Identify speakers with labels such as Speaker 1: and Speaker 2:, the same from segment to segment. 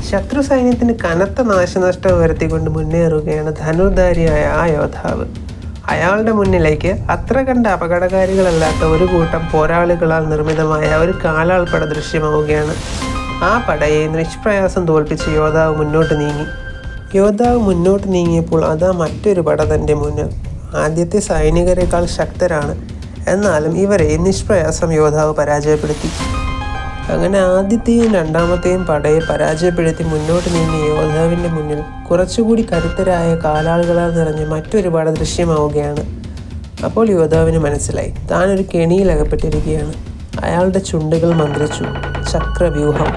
Speaker 1: ശത്രു സൈന്യത്തിന് കനത്ത നാശനഷ്ടം വരുത്തിക്കൊണ്ട് മുന്നേറുകയാണ് ധനുർധാരിയായ ആ യോദ്ധാവ്. അയാളുടെ മുന്നിലേക്ക് അത്ര കണ്ട അപകടകാരികളല്ലാത്ത ഒരു കൂട്ടം പോരാളികളാൽ നിർമ്മിതമായ ഒരു കാലാൾപ്പട ദൃശ്യമാവുകയാണ്. ആ പടയെ നിഷ്പ്രയാസം തോൽപ്പിച്ച് യോദ്ധാവ് മുന്നോട്ട് നീങ്ങിയപ്പോൾ അതാ മറ്റൊരു പട തൻ്റെ മുന്നിൽ. ആദ്യത്തെ സൈനികരെക്കാൾ ശക്തരാണ്, എന്നാലും ഇവരെ നിഷ്പ്രയാസം യോദ്ധാവ് പരാജയപ്പെടുത്തി. അങ്ങനെ ആദ്യത്തെയും രണ്ടാമത്തെയും പടയെ പരാജയപ്പെടുത്തി മുന്നോട്ട് നീങ്ങിയ യോദ്ധാവിൻ്റെ മുന്നിൽ കുറച്ചുകൂടി കരുത്തരായ കാലാളുകളാൽ നിറഞ്ഞ മറ്റൊരു പട ദൃശ്യമാവുകയാണ്. അപ്പോൾ യോദ്ധാവിന് മനസ്സിലായി, താനൊരു കെണിയിൽ അകപ്പെട്ടിരിക്കുകയാണ്. അയാളുടെ ചുണ്ടുകൾ മന്ത്രിച്ചു, ചക്രവ്യൂഹം.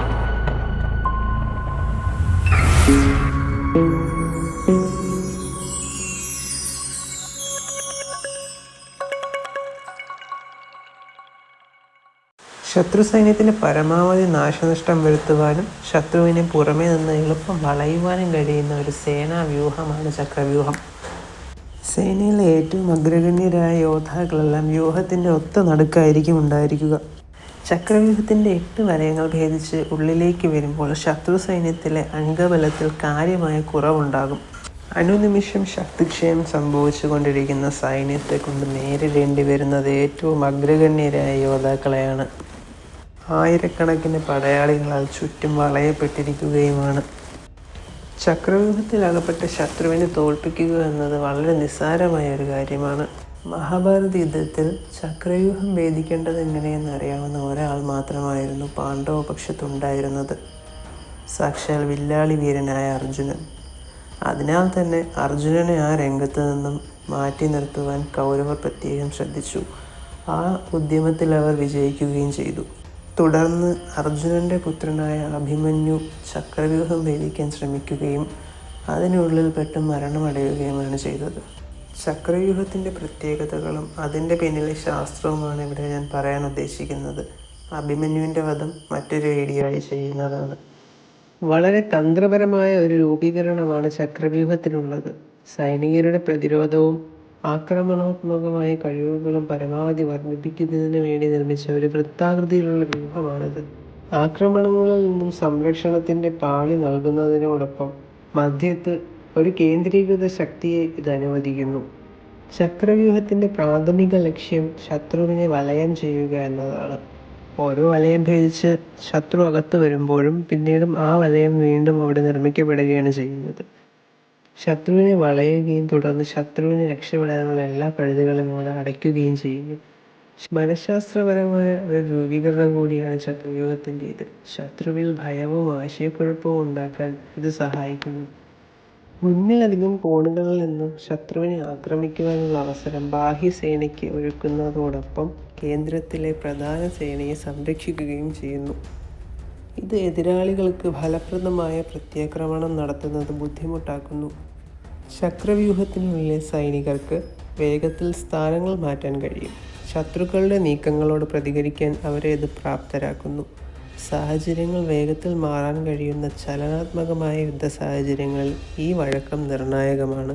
Speaker 1: ശത്രു സൈന്യത്തിന് പരമാവധി നാശനഷ്ടം വരുത്തുവാനും ശത്രുവിനെ പുറമേ നിന്ന് എളുപ്പം വളയുവാനും കഴിയുന്ന ഒരു സേനാവ്യൂഹമാണ് ചക്രവ്യൂഹം. സേനയിലെ ഏറ്റവും അഗ്രഗണ്യരായ യോദ്ധാക്കളെല്ലാം വ്യൂഹത്തിൻ്റെ ഒത്ത നടുക്കായിരിക്കും ഉണ്ടായിരിക്കുക. ചക്രവ്യൂഹത്തിൻ്റെ 8 വലയങ്ങൾ ഭേദിച്ച് ഉള്ളിലേക്ക് വരുമ്പോൾ ശത്രു സൈന്യത്തിലെ അംഗബലത്തിൽ കാര്യമായ കുറവുണ്ടാകും. അനുനിമിഷം ശക്തിക്ഷയം സംഭവിച്ചു കൊണ്ടിരിക്കുന്ന സൈന്യത്തെ കൊണ്ട് നേരിടേണ്ടി വരുന്നത് ഏറ്റവും അഗ്രഗണ്യരായ യോദ്ധാക്കളെയാണ്. ആയിരക്കണക്കിന് പടയാളികളാൽ ചുറ്റും വളയപ്പെട്ടിരിക്കുകയുമാണ്. ചക്രവ്യൂഹത്തിൽ അകപ്പെട്ട ശത്രുവിനെ തോൽപ്പിക്കുക എന്നത് വളരെ നിസ്സാരമായ ഒരു കാര്യമാണ്. മഹാഭാരത യുദ്ധത്തിൽ ചക്രവ്യൂഹം ഭേദിക്കേണ്ടത് എങ്ങനെയെന്ന് അറിയാവുന്ന ഒരാൾ മാത്രമായിരുന്നു പാണ്ഡവ പക്ഷത്തുണ്ടായിരുന്നത്, സാക്ഷാൽ വില്ലാളി വീരനായ അർജുനൻ. അതിനാൽ തന്നെ അർജുനനെ ആ രംഗത്ത് നിന്നും മാറ്റി നിർത്തുവാൻ കൗരവർ പ്രത്യേകം ശ്രദ്ധിച്ചു. ആ ഉദ്യമത്തിൽ അവർ വിജയിക്കുകയും ചെയ്തു. തുടർന്ന് അർജുനൻ്റെ പുത്രനായ അഭിമന്യു ചക്രവ്യൂഹം ഭേദിക്കാൻ ശ്രമിക്കുകയും അതിനുള്ളിൽ പെട്ട് മരണമടയുകയുമാണ് ചെയ്തത്. ചക്രവ്യൂഹത്തിൻ്റെ പ്രത്യേകതകളും അതിൻ്റെ പിന്നിലെ ശാസ്ത്രവുമാണ് ഇവിടെ ഞാൻ പറയാൻ ഉദ്ദേശിക്കുന്നത്. അഭിമന്യുവിൻ്റെ വധം മറ്റൊരു വീഡിയോ ആയി ചെയ്യുന്നതാണ്. വളരെ തന്ത്രപരമായ ഒരു രൂപീകരണമാണ് ചക്രവ്യൂഹത്തിനുള്ളത്. സൈനികരുടെ പ്രതിരോധവും ആക്രമണാത്മകമായ കഴിവുകളും പരമാവധി വർദ്ധിപ്പിക്കുന്നതിന് വേണ്ടി നിർമ്മിച്ച ഒരു വൃത്താകൃതിയിലുള്ള വ്യൂഹമാണിത്. ആക്രമണങ്ങളിൽ നിന്നും സംരക്ഷണത്തിൻ്റെ പാളി നൽകുന്നതിനോടൊപ്പം മധ്യത്ത് ഒരു കേന്ദ്രീകൃത ശക്തിയെ ഇത് അനുവദിക്കുന്നു. ചക്രവ്യൂഹത്തിൻ്റെ പ്രാഥമിക ലക്ഷ്യം ശത്രുവിനെ വലയം ചെയ്യുക എന്നതാണ്. ഓരോ വലയം ഭേദിച്ച് ശത്രു അകത്ത് വരുമ്പോഴും പിന്നീടും ആ വലയം വീണ്ടും അവിടെ നിർമ്മിക്കപ്പെടുകയാണ് ചെയ്യുന്നത്. ശത്രുവിനെ വളയുകയും തുടർന്ന് ശത്രുവിനെ രക്ഷപ്പെടാനുള്ള എല്ലാ പഴുതുകളും ഇവിടെ അടയ്ക്കുകയും ചെയ്യുന്നു. മനഃശാസ്ത്രപരമായ ഒരു രൂപീകരണം കൂടിയാണ് ചക്രവ്യൂഹത്തിൻ്റേത്. ശത്രുവിൽ ഭയവും ആശയക്കുഴപ്പവും ഉണ്ടാക്കാൻ ഇത് സഹായിക്കുന്നു. ഒന്നിലധികം കോണുകളിൽ നിന്നും ശത്രുവിനെ ആക്രമിക്കുവാനുള്ള അവസരം ബാഹ്യസേനയ്ക്ക് ഒരുക്കുന്നതോടൊപ്പം കേന്ദ്രത്തിലെ പ്രധാന സേനയെ സംരക്ഷിക്കുകയും ചെയ്യുന്നു. ഇത് എതിരാളികൾക്ക് ഫലപ്രദമായ പ്രത്യാക്രമണം നടത്തുന്നത് ബുദ്ധിമുട്ടാക്കുന്നു. ചക്രവ്യൂഹത്തിനുള്ളിലെ സൈനികർക്ക് വേഗത്തിൽ സ്ഥാനങ്ങൾ മാറ്റാൻ കഴിയും. ശത്രുക്കളുടെ നീക്കങ്ങളോട് പ്രതികരിക്കാൻ അവരെ ഇത് പ്രാപ്തരാക്കുന്നു. സാഹചര്യങ്ങൾ വേഗത്തിൽ മാറാൻ കഴിയുന്ന ചലനാത്മകമായ യുദ്ധ സാഹചര്യങ്ങളിൽ ഈ വഴക്കം നിർണായകമാണ്.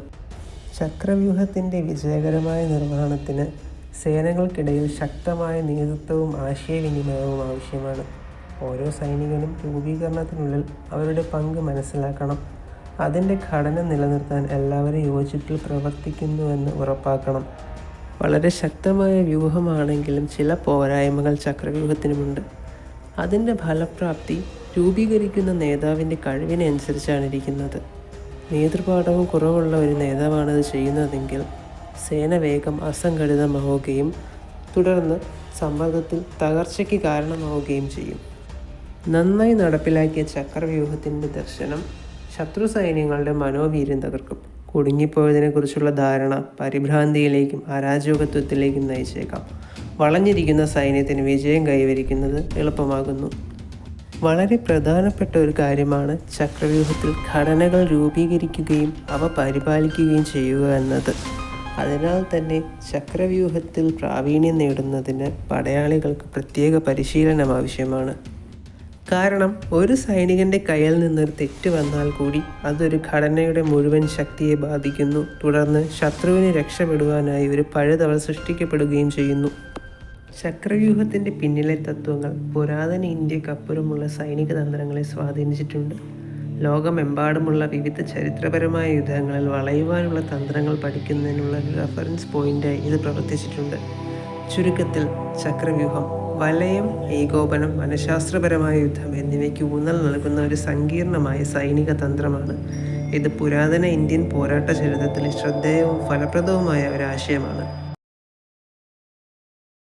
Speaker 1: ചക്രവ്യൂഹത്തിൻ്റെ വിജയകരമായ നിർവഹണത്തിന് സേനകൾക്കിടയിൽ ശക്തമായ നേതൃത്വവും ആശയവിനിമയവും ആവശ്യമാണ്. ഓരോ സൈനികനും രൂപീകരണത്തിനുള്ളിൽ അവരുടെ പങ്ക് മനസ്സിലാക്കണം. അതിൻ്റെ ഘടന നിലനിർത്താൻ എല്ലാവരും യോജിപ്പിൽ പ്രവർത്തിക്കുന്നുവെന്ന് ഉറപ്പാക്കണം. വളരെ ശക്തമായ വ്യൂഹമാണെങ്കിലും ചില പോരായ്മകൾ ചക്രവ്യൂഹത്തിനുമുണ്ട്. അതിൻ്റെ ഫലപ്രാപ്തി രൂപീകരിക്കുന്ന നേതാവിൻ്റെ കഴിവിനനുസരിച്ചാണ് ഇരിക്കുന്നത്. നേതൃപാഠവും കുറവുള്ള ഒരു നേതാവാണിത് ചെയ്യുന്നതെങ്കിൽ സേന വേഗം അസംഘടിതമാവുകയും തുടർന്ന് സമ്മർദ്ദത്തിൽ തകർച്ചയ്ക്ക് കാരണമാവുകയും ചെയ്യും. നന്നായി നടപ്പിലാക്കിയ ചക്രവ്യൂഹത്തിൻ്റെ ദർശനം ശത്രു സൈന്യങ്ങളുടെ മനോവീര്യം തകർക്കും. കുടുങ്ങിപ്പോയതിനെക്കുറിച്ചുള്ള ധാരണ പരിഭ്രാന്തിയിലേക്കും അരാജകത്വത്തിലേക്കും നയിച്ചേക്കാം. വളഞ്ഞിരിക്കുന്ന സൈന്യത്തിന് വിജയം കൈവരിക്കുന്നത് എളുപ്പമാകുന്നു. വളരെ പ്രധാനപ്പെട്ട ഒരു കാര്യമാണ് ചക്രവ്യൂഹത്തിൽ ഘടനകൾ രൂപീകരിക്കുകയും അവ പരിപാലിക്കുകയും ചെയ്യുക എന്നത്. അതിനാൽ തന്നെ ചക്രവ്യൂഹത്തിൽ പ്രാവീണ്യം നേടുന്നതിന് പടയാളികൾക്ക് പ്രത്യേക പരിശീലനം ആവശ്യമാണ്. കാരണം ഒരു സൈനികൻ്റെ കയ്യിൽ നിന്നൊരു തെറ്റ് വന്നാൽ കൂടി അതൊരു ഘടനയുടെ മുഴുവൻ ശക്തിയെ ബാധിക്കുന്നു. തുടർന്ന് ശത്രുവിനെ രക്ഷപ്പെടുവാനായി ഒരു പഴുതവൾ സൃഷ്ടിക്കപ്പെടുകയും ചെയ്യുന്നു. ചക്രവ്യൂഹത്തിൻ്റെ പിന്നിലെ തത്വങ്ങൾ പുരാതന ഇന്ത്യക്കപ്പുറമുള്ള സൈനിക തന്ത്രങ്ങളെ സ്വാധീനിച്ചിട്ടുണ്ട്. ലോകമെമ്പാടുമുള്ള വിവിധ ചരിത്രപരമായ യുദ്ധങ്ങളിൽ വളയുവാനുള്ള തന്ത്രങ്ങൾ പഠിക്കുന്നതിനുള്ള ഒരു റെഫറൻസ് പോയിൻ്റായി ഇത് പ്രവർത്തിച്ചിട്ടുണ്ട്. ചുരുക്കത്തിൽ ചക്രവ്യൂഹം വലയം, ഏകോപനം, മനഃശാസ്ത്രപരമായ യുദ്ധം എന്നിവയ്ക്ക് ഊന്നൽ നൽകുന്ന ഒരു സങ്കീർണമായ സൈനിക തന്ത്രമാണ്. ഇത് പുരാതന ഇന്ത്യൻ പോരാട്ട ചരിത്രത്തിലെ ശ്രദ്ധേയവും ഫലപ്രദവുമായ ഒരാശയമാണ്.